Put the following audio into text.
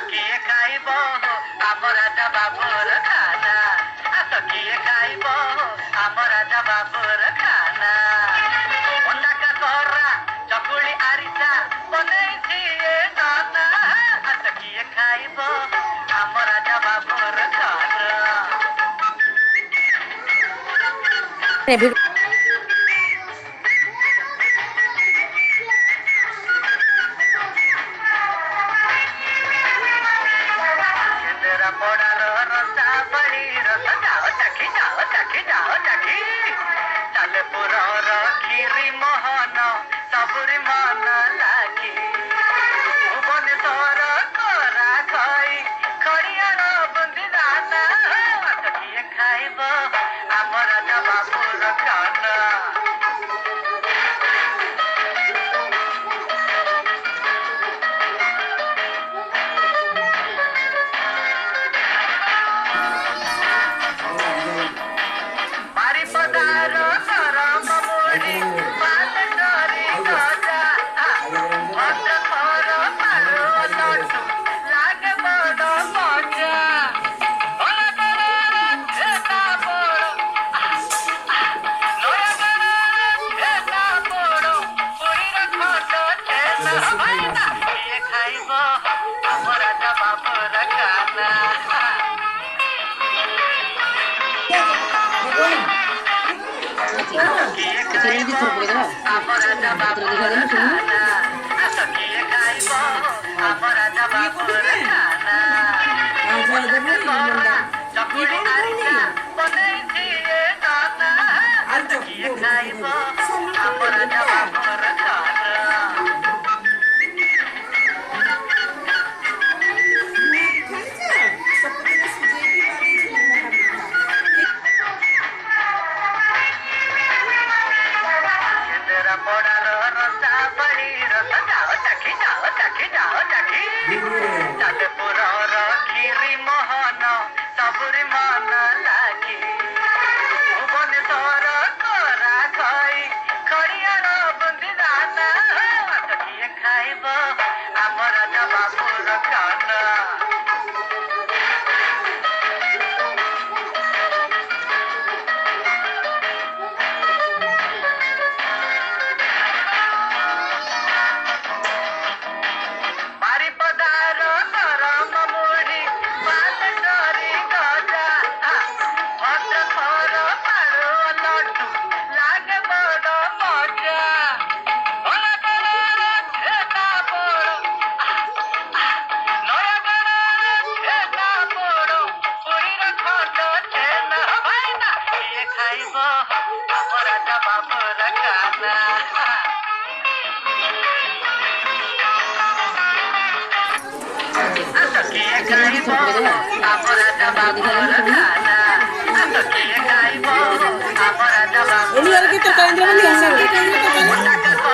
କିଏ ଖାଇବ ଆମ ରାଜା ବାବୁର ଖାନା ଆସ କିଏ ଖାଇବ ଆମ ରାଜା ବାବୁର ଖାନା ଅଣ୍ଡା କାକରା ଚକୁଳି ଆରିସା ବନେଇଛି ଏ ନାନା ଆସ କିଏ ଖାଇବ ଆମ ରାଜା ବାବୁର ଖାନା ପୋଡ଼ାର ରସା ବଳିର ଯାଅ ଚାଖି ଚାଲେ ପୁରର କ୍ଷୀରି ମୋହନ ସବୁରି ମନ ଲାଗି ଭୁବନେଶ୍ୱର କରା ଖଇ ଖଡ଼ିଆର ବୁନ୍ଦି ଦାନା ଆସ କିଏ ଖାଇବ ଆମ ରାଜା ବାବୁର ଖାନା ini lagi terkait dengan